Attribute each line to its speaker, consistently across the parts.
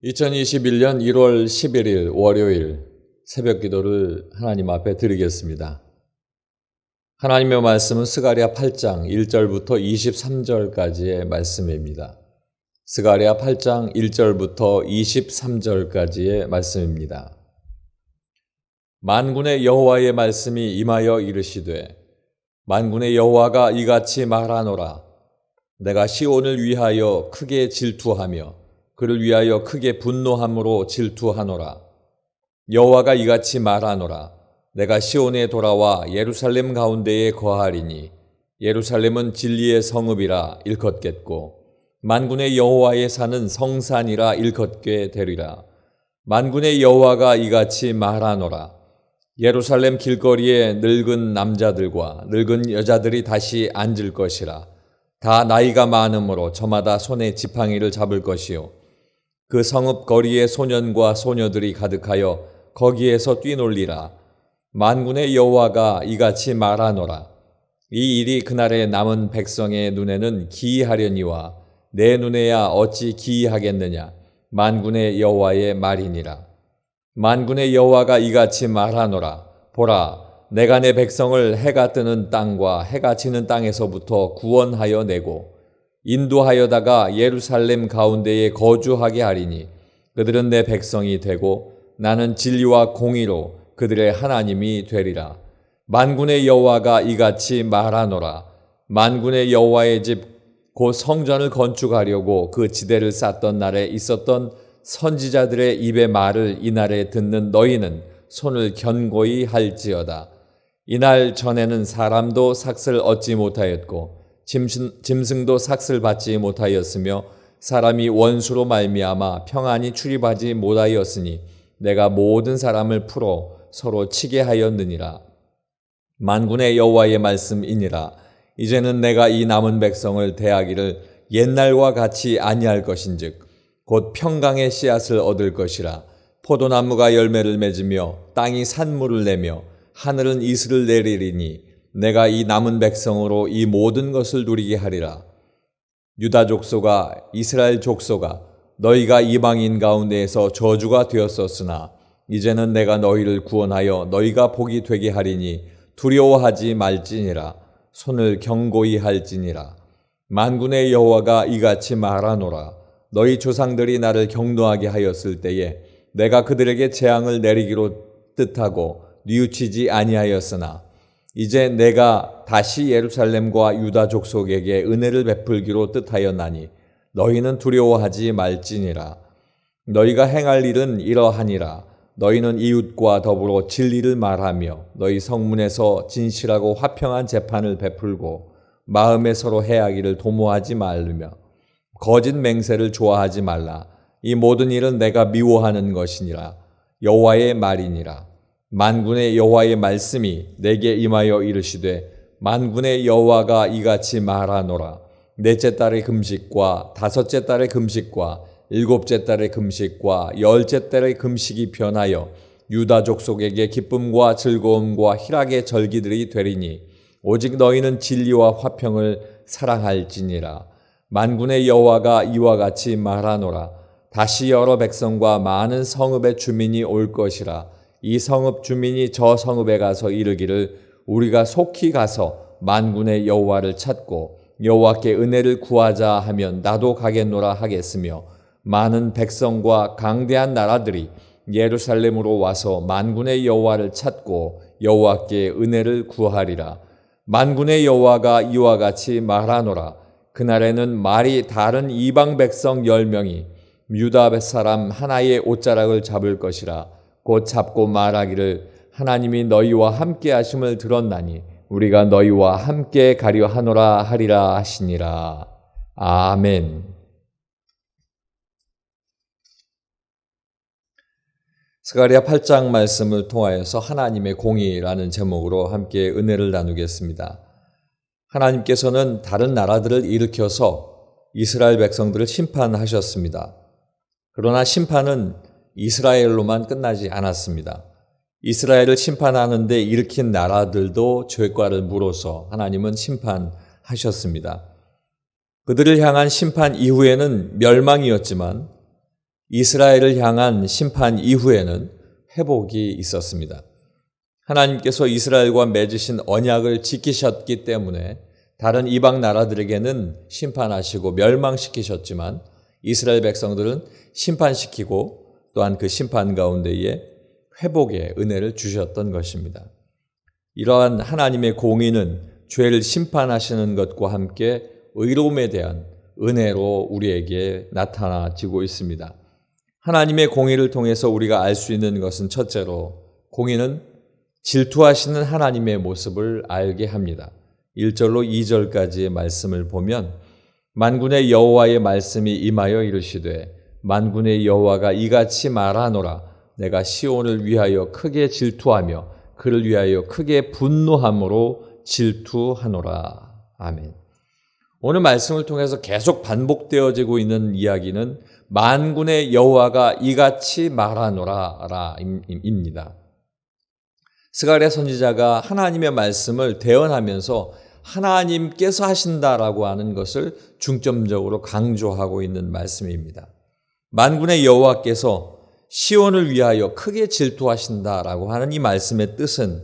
Speaker 1: 2021년 1월 11일 월요일 새벽 기도를 하나님 앞에 드리겠습니다. 하나님의 말씀은 스가랴 8장 1절부터 23절까지의 말씀입니다. 스가랴 8장 1절부터 23절까지의 말씀입니다. 만군의 여호와의 말씀이 임하여 이르시되 만군의 여호와가 이같이 말하노라. 내가 시온을 위하여 크게 질투하며 그를 위하여 크게 분노함으로 질투하노라. 여호와가 이같이 말하노라. 내가 시온에 돌아와 예루살렘 가운데에 거하리니 예루살렘은 진리의 성읍이라 일컫겠고 만군의 여호와의 산은 성산이라 일컫게 되리라. 만군의 여호와가 이같이 말하노라. 예루살렘 길거리에 늙은 남자들과 늙은 여자들이 다시 앉을 것이라. 다 나이가 많으므로 저마다 손에 지팡이를 잡을 것이요 그 성읍 거리에 소년과 소녀들이 가득하여 거기에서 뛰놀리라. 만군의 여호와가 이같이 말하노라. 이 일이 그날에 남은 백성의 눈에는 기이하려니와 내 눈에야 어찌 기이하겠느냐. 만군의 여호와의 말이니라. 만군의 여호와가 이같이 말하노라. 보라, 내가 내 백성을 해가 뜨는 땅과 해가 지는 땅에서부터 구원하여 내고 인도하여다가 예루살렘 가운데에 거주하게 하리니 그들은 내 백성이 되고 나는 진리와 공의로 그들의 하나님이 되리라. 만군의 여호와가 이같이 말하노라. 만군의 여호와의 집 곧 성전을 건축하려고 그 지대를 쌓던 날에 있었던 선지자들의 입의 말을 이날에 듣는 너희는 손을 견고히 할지어다. 이날 전에는 사람도 삭슬 얻지 못하였고 짐승도 삭슬 받지 못하였으며 사람이 원수로 말미암아 평안히 출입하지 못하였으니 내가 모든 사람을 풀어 서로 치게 하였느니라. 만군의 여호와의 말씀이니라. 이제는 내가 이 남은 백성을 대하기를 옛날과 같이 아니할 것인즉 곧 평강의 씨앗을 얻을 것이라. 포도나무가 열매를 맺으며 땅이 산물을 내며 하늘은 이슬을 내리리니 내가 이 남은 백성으로 이 모든 것을 누리게 하리라. 유다 족속아 이스라엘 족속아 너희가 이방인 가운데에서 저주가 되었었으나 이제는 내가 너희를 구원하여 너희가 복이 되게 하리니 두려워하지 말지니라. 손을 견고히 할지니라. 만군의 여호와가 이같이 말하노라. 너희 조상들이 나를 경노하게 하였을 때에 내가 그들에게 재앙을 내리기로 뜻하고 뉘우치지 아니하였으나 이제 내가 다시 예루살렘과 유다 족속에게 은혜를 베풀기로 뜻하였나니 너희는 두려워하지 말지니라. 너희가 행할 일은 이러하니라. 너희는 이웃과 더불어 진리를 말하며 너희 성문에서 진실하고 화평한 재판을 베풀고 마음에 서로 해하기를 도모하지 말며 거짓 맹세를 좋아하지 말라. 이 모든 일은 내가 미워하는 것이니라. 여호와의 말이니라. 만군의 여호와의 말씀이 내게 임하여 이르시되 만군의 여호와가 이같이 말하노라. 넷째 달의 금식과 다섯째 달의 금식과 일곱째 달의 금식과 열째 달의 금식이 변하여 유다 족속에게 기쁨과 즐거움과 희락의 절기들이 되리니 오직 너희는 진리와 화평을 사랑할지니라. 만군의 여호와가 이와 같이 말하노라. 다시 여러 백성과 많은 성읍의 주민이 올 것이라. 이 성읍 주민이 저 성읍에 가서 이르기를 우리가 속히 가서 만군의 여호와를 찾고 여호와께 은혜를 구하자 하면 나도 가겠노라 하겠으며 많은 백성과 강대한 나라들이 예루살렘으로 와서 만군의 여호와를 찾고 여호와께 은혜를 구하리라. 만군의 여호와가 이와 같이 말하노라. 그날에는 말이 다른 이방 백성 10명이 유다 사람 하나의 옷자락을 잡을 것이라. 곧 잡고 말하기를 하나님이 너희와 함께 하심을 들었나니 우리가 너희와 함께 가려 하노라 하리라 하시니라. 아멘. 스가랴 8장 말씀을 통하여서 하나님의 공의라는 제목으로 함께 은혜를 나누겠습니다. 하나님께서는 다른 나라들을 일으켜서 이스라엘 백성들을 심판하셨습니다. 그러나 심판은 이스라엘로만 끝나지 않았습니다. 이스라엘을 심판하는데 일으킨 나라들도 죄과를 물어서 하나님은 심판하셨습니다. 그들을 향한 심판 이후에는 멸망이었지만 이스라엘을 향한 심판 이후에는 회복이 있었습니다. 하나님께서 이스라엘과 맺으신 언약을 지키셨기 때문에 다른 이방 나라들에게는 심판하시고 멸망시키셨지만 이스라엘 백성들은 심판시키고 또한 그 심판 가운데에 회복의 은혜를 주셨던 것입니다. 이러한 하나님의 공의는 죄를 심판하시는 것과 함께 의로움에 대한 은혜로 우리에게 나타나지고 있습니다. 하나님의 공의를 통해서 우리가 알 수 있는 것은 첫째로 공의는 질투하시는 하나님의 모습을 알게 합니다. 1절로 2절까지의 말씀을 보면 만군의 여호와의 말씀이 임하여 이르시되 만군의 여호와가 이같이 말하노라 내가 시온을 위하여 크게 질투하며 그를 위하여 크게 분노함으로 질투하노라. 아멘. 오늘 말씀을 통해서 계속 반복되어지고 있는 이야기는 만군의 여호와가 이같이 말하노라 입니다. 스가랴 선지자가 하나님의 말씀을 대언하면서 하나님께서 하신다라고 하는 것을 중점적으로 강조하고 있는 말씀입니다. 만군의 여호와께서 시온을 위하여 크게 질투하신다라고 하는 이 말씀의 뜻은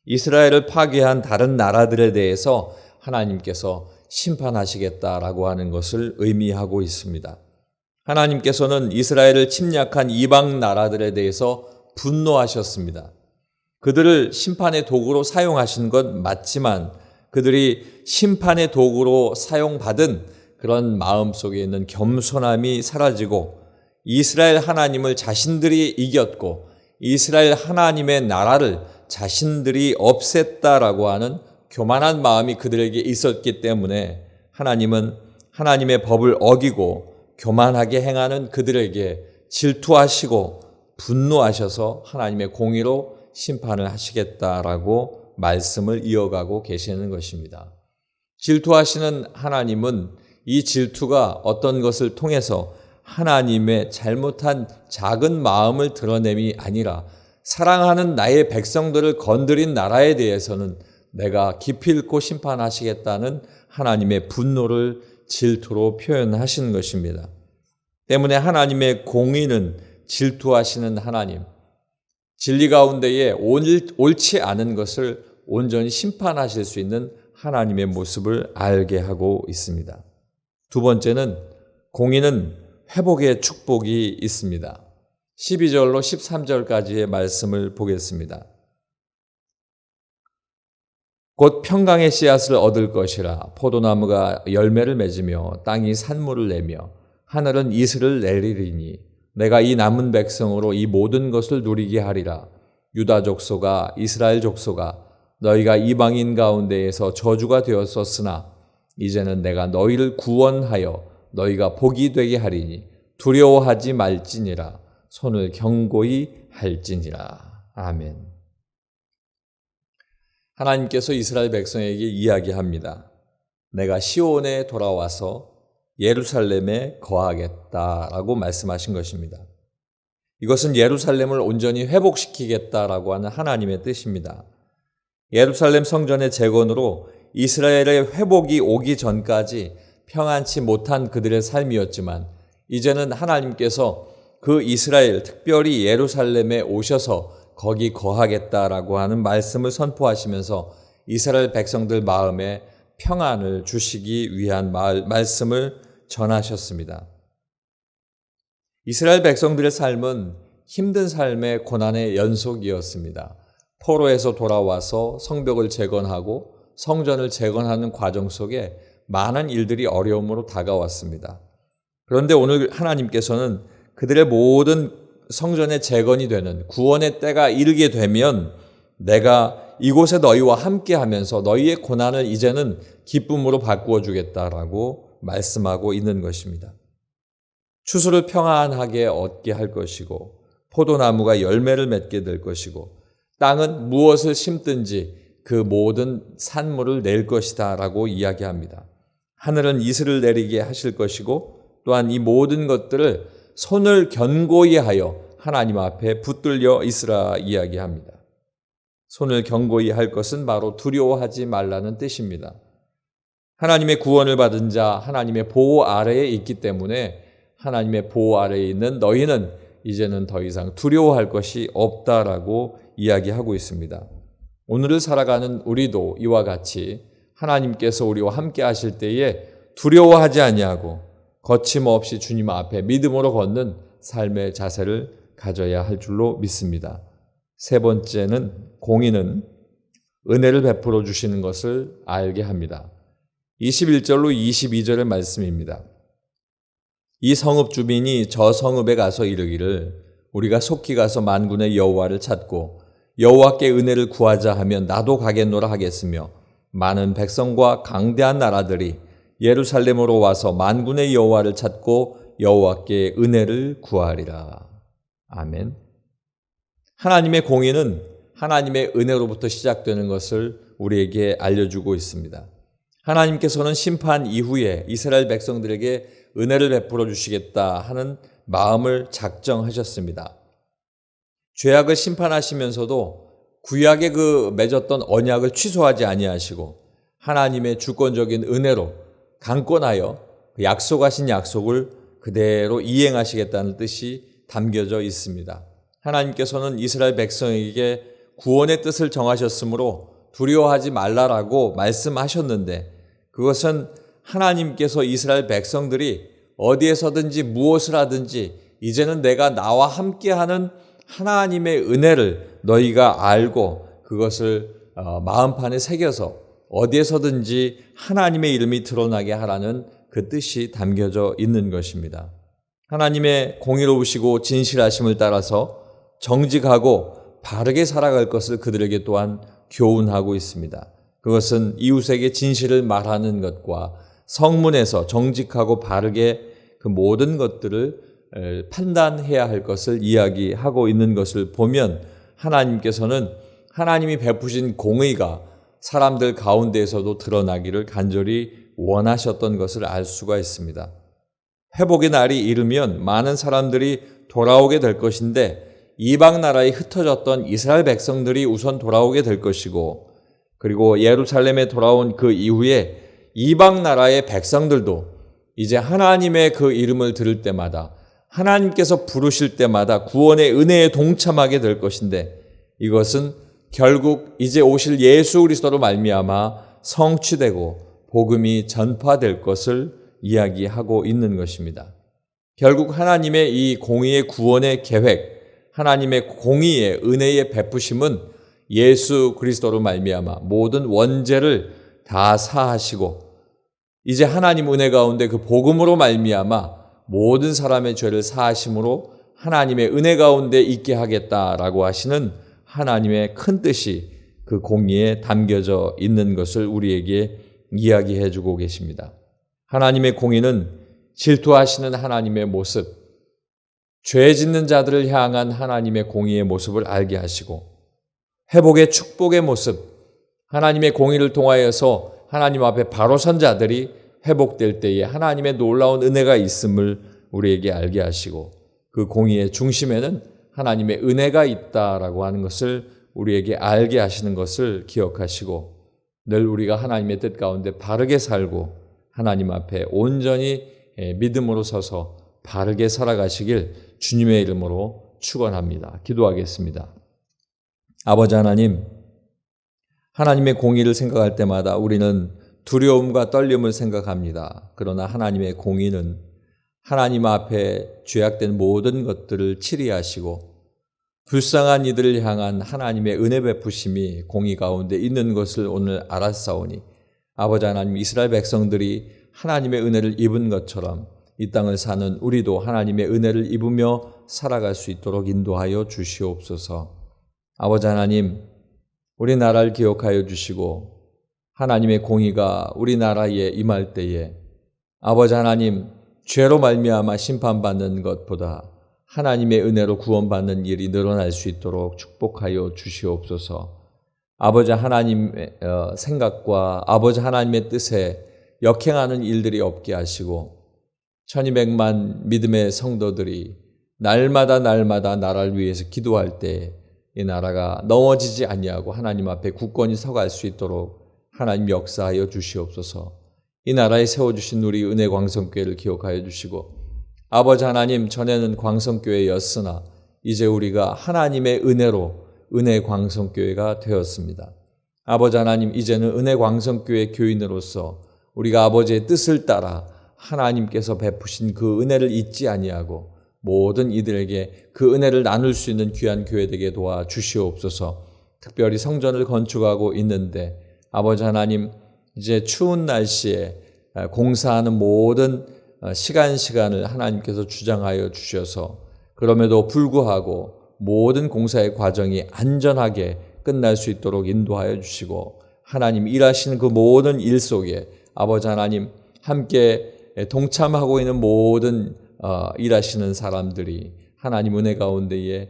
Speaker 1: 이스라엘을 파괴한 다른 나라들에 대해서 하나님께서 심판하시겠다라고 하는 것을 의미하고 있습니다. 하나님께서는 이스라엘을 침략한 이방 나라들에 대해서 분노하셨습니다. 그들을 심판의 도구로 사용하신 것 맞지만 그들이 심판의 도구로 사용받은 그런 마음속에 있는 겸손함이 사라지고 이스라엘 하나님을 자신들이 이겼고 이스라엘 하나님의 나라를 자신들이 없앴다라고 하는 교만한 마음이 그들에게 있었기 때문에 하나님은 하나님의 법을 어기고 교만하게 행하는 그들에게 질투하시고 분노하셔서 하나님의 공의로 심판을 하시겠다라고 말씀을 이어가고 계시는 것입니다. 질투하시는 하나님은 이 질투가 어떤 것을 통해서 하나님의 잘못한 작은 마음을 드러냄이 아니라 사랑하는 나의 백성들을 건드린 나라에 대해서는 내가 기필코 심판하시겠다는 하나님의 분노를 질투로 표현하신 것입니다. 때문에 하나님의 공의는 질투하시는 하나님, 진리 가운데에 옳지 않은 것을 온전히 심판하실 수 있는 하나님의 모습을 알게 하고 있습니다. 두 번째는 공의는 회복의 축복이 있습니다. 12절로 13절까지의 말씀을 보겠습니다. 곧 평강의 씨앗을 얻을 것이라 포도나무가 열매를 맺으며 땅이 산물을 내며 하늘은 이슬을 내리리니 내가 이 남은 백성으로 이 모든 것을 누리게 하리라. 유다 족속아 이스라엘 족속아 너희가 이방인 가운데에서 저주가 되었었으나 이제는 내가 너희를 구원하여 너희가 복이 되게 하리니 두려워하지 말지니라. 손을 견고히 할지니라. 아멘. 하나님께서 이스라엘 백성에게 이야기합니다. 내가 시온에 돌아와서 예루살렘에 거하겠다라고 말씀하신 것입니다. 이것은 예루살렘을 온전히 회복시키겠다라고 하는 하나님의 뜻입니다. 예루살렘 성전의 재건으로 이스라엘의 회복이 오기 전까지 평안치 못한 그들의 삶이었지만 이제는 하나님께서 그 이스라엘, 특별히 예루살렘에 오셔서 거기 거하겠다라고 하는 말씀을 선포하시면서 이스라엘 백성들 마음에 평안을 주시기 위한 말씀을 전하셨습니다. 이스라엘 백성들의 삶은 힘든 삶의 고난의 연속이었습니다. 포로에서 돌아와서 성벽을 재건하고 성전을 재건하는 과정 속에 많은 일들이 어려움으로 다가왔습니다. 그런데 오늘 하나님께서는 그들의 모든 성전의 재건이 되는 구원의 때가 이르게 되면 내가 이곳에 너희와 함께 하면서 너희의 고난을 이제는 기쁨으로 바꾸어 주겠다라고 말씀하고 있는 것입니다. 추수를 평안하게 얻게 할 것이고 포도나무가 열매를 맺게 될 것이고 땅은 무엇을 심든지 그 모든 산물을 낼 것이다 라고 이야기합니다. 하늘은 이슬을 내리게 하실 것이고 또한 이 모든 것들을 손을 견고히 하여 하나님 앞에 붙들려 있으라 이야기합니다. 손을 견고히 할 것은 바로 두려워하지 말라는 뜻입니다. 하나님의 구원을 받은 자, 하나님의 보호 아래에 있기 때문에 하나님의 보호 아래에 있는 너희는 이제는 더 이상 두려워할 것이 없다라고 이야기하고 있습니다. 오늘을 살아가는 우리도 이와 같이 하나님께서 우리와 함께 하실 때에 두려워하지 아니하고 거침없이 주님 앞에 믿음으로 걷는 삶의 자세를 가져야 할 줄로 믿습니다. 세 번째는 공의는 은혜를 베풀어 주시는 것을 알게 합니다. 21절로 22절의 말씀입니다. 이 성읍 주민이 저 성읍에 가서 이르기를 우리가 속히 가서 만군의 여호와를 찾고 여호와께 은혜를 구하자 하면 나도 가겠노라 하겠으며 많은 백성과 강대한 나라들이 예루살렘으로 와서 만군의 여호와를 찾고 여호와께 은혜를 구하리라. 아멘. 하나님의 공의는 하나님의 은혜로부터 시작되는 것을 우리에게 알려주고 있습니다. 하나님께서는 심판 이후에 이스라엘 백성들에게 은혜를 베풀어 주시겠다 하는 마음을 작정하셨습니다. 죄악을 심판하시면서도 구약에 맺었던 언약을 취소하지 아니하시고 하나님의 주권적인 은혜로 강권하여 약속하신 약속을 그대로 이행하시겠다는 뜻이 담겨져 있습니다. 하나님께서는 이스라엘 백성에게 구원의 뜻을 정하셨으므로 두려워하지 말라라고 말씀하셨는데 그것은 하나님께서 이스라엘 백성들이 어디에서든지 무엇을 하든지 이제는 내가 나와 함께하는 하나님의 은혜를 너희가 알고 그것을 마음판에 새겨서 어디에서든지 하나님의 이름이 드러나게 하라는 그 뜻이 담겨져 있는 것입니다. 하나님의 공의로우시고 진실하심을 따라서 정직하고 바르게 살아갈 것을 그들에게 또한 교훈하고 있습니다. 그것은 이웃에게 진실을 말하는 것과 성문에서 정직하고 바르게 그 모든 것들을 판단해야 할 것을 이야기하고 있는 것을 보면 하나님께서는 하나님이 베푸신 공의가 사람들 가운데에서도 드러나기를 간절히 원하셨던 것을 알 수가 있습니다. 회복의 날이 이르면 많은 사람들이 돌아오게 될 것인데 이방 나라에 흩어졌던 이스라엘 백성들이 우선 돌아오게 될 것이고 그리고 예루살렘에 돌아온 그 이후에 이방 나라의 백성들도 이제 하나님의 그 이름을 들을 때마다 하나님께서 부르실 때마다 구원의 은혜에 동참하게 될 것인데 이것은 결국 이제 오실 예수 그리스도로 말미암아 성취되고 복음이 전파될 것을 이야기하고 있는 것입니다. 결국 하나님의 이 공의의 구원의 계획, 하나님의 공의의 은혜의 베푸심은 예수 그리스도로 말미암아 모든 원죄를 다 사하시고 이제 하나님 은혜 가운데 그 복음으로 말미암아 모든 사람의 죄를 사하심으로 하나님의 은혜 가운데 있게 하겠다라고 하시는 하나님의 큰 뜻이 그 공의에 담겨져 있는 것을 우리에게 이야기해 주고 계십니다. 하나님의 공의는 질투하시는 하나님의 모습, 죄 짓는 자들을 향한 하나님의 공의의 모습을 알게 하시고 회복의 축복의 모습, 하나님의 공의를 통하여서 하나님 앞에 바로 선 자들이 회복될 때에 하나님의 놀라운 은혜가 있음을 우리에게 알게 하시고 그 공의의 중심에는 하나님의 은혜가 있다라고 하는 것을 우리에게 알게 하시는 것을 기억하시고 늘 우리가 하나님의 뜻 가운데 바르게 살고 하나님 앞에 온전히 믿음으로 서서 바르게 살아가시길 주님의 이름으로 축원합니다. 기도하겠습니다. 아버지 하나님, 하나님의 공의를 생각할 때마다 우리는 두려움과 떨림을 생각합니다. 그러나 하나님의 공의는 하나님 앞에 죄악된 모든 것들을 치리하시고 불쌍한 이들을 향한 하나님의 은혜 베푸심이 공의 가운데 있는 것을 오늘 알았사오니 아버지 하나님, 이스라엘 백성들이 하나님의 은혜를 입은 것처럼 이 땅을 사는 우리도 하나님의 은혜를 입으며 살아갈 수 있도록 인도하여 주시옵소서. 아버지 하나님, 우리나라를 기억하여 주시고 하나님의 공의가 우리나라에 임할 때에 아버지 하나님, 죄로 말미암아 심판받는 것보다 하나님의 은혜로 구원받는 일이 늘어날 수 있도록 축복하여 주시옵소서. 아버지 하나님의 생각과 아버지 하나님의 뜻에 역행하는 일들이 없게 하시고 1200만 믿음의 성도들이 날마다 나라를 위해서 기도할 때 이 나라가 넘어지지 아니하고 하나님 앞에 굳건히 서갈 수 있도록 하나님 역사하여 주시옵소서. 이 나라에 세워주신 우리 은혜광성교회를 기억하여 주시고 아버지 하나님, 전에는 광성교회였으나 이제 우리가 하나님의 은혜로 은혜 광성교회가 되었습니다. 아버지 하나님, 이제는 은혜 광성교회 교인으로서 우리가 아버지의 뜻을 따라 하나님께서 베푸신 그 은혜를 잊지 아니하고 모든 이들에게 그 은혜를 나눌 수 있는 귀한 교회 되게 도와 주시옵소서. 특별히 성전을 건축하고 있는데 아버지 하나님, 이제 추운 날씨에 공사하는 모든 시간을 하나님께서 주장하여 주셔서 그럼에도 불구하고 모든 공사의 과정이 안전하게 끝날 수 있도록 인도하여 주시고 하나님 일하시는 그 모든 일 속에 아버지 하나님 함께 동참하고 있는 모든 일하시는 사람들이 하나님 은혜 가운데에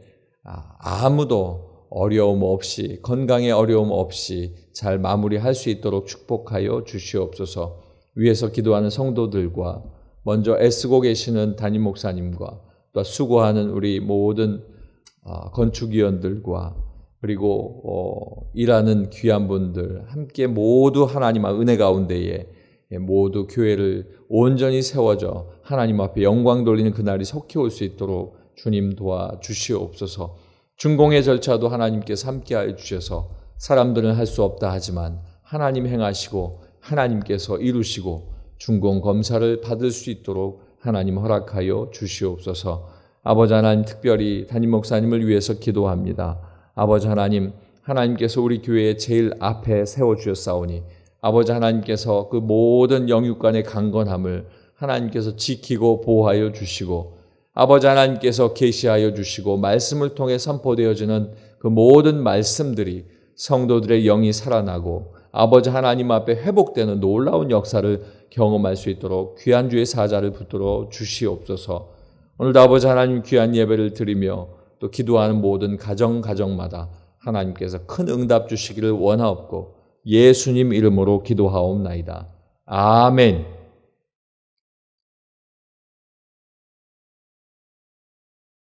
Speaker 1: 아무도 어려움 없이 건강에 어려움 없이 잘 마무리할 수 있도록 축복하여 주시옵소서. 위에서 기도하는 성도들과 먼저 애쓰고 계시는 담임 목사님과 또 수고하는 우리 모든 건축위원들과 그리고 일하는 귀한 분들 함께 모두 하나님의 은혜 가운데에 모두 교회를 온전히 세워져 하나님 앞에 영광 돌리는 그날이 속히 올 수 있도록 주님 도와주시옵소서. 준공의 절차도 하나님께서 함께하여 주셔서 사람들은 할 수 없다 하지만 하나님 행하시고 하나님께서 이루시고 준공 검사를 받을 수 있도록 하나님 허락하여 주시옵소서. 아버지 하나님, 특별히 담임 목사님을 위해서 기도합니다. 아버지 하나님, 하나님께서 우리 교회의 제일 앞에 세워주셨사오니 아버지 하나님께서 그 모든 영육간의 강건함을 하나님께서 지키고 보호하여 주시고 아버지 하나님께서 계시하여 주시고 말씀을 통해 선포되어지는 그 모든 말씀들이 성도들의 영이 살아나고 아버지 하나님 앞에 회복되는 놀라운 역사를 경험할 수 있도록 귀한 주의 사자를 붙들어 주시옵소서. 오늘도 아버지 하나님 귀한 예배를 드리며 또 기도하는 모든 가정마다 하나님께서 큰 응답 주시기를 원하옵고 예수님 이름으로 기도하옵나이다. 아멘.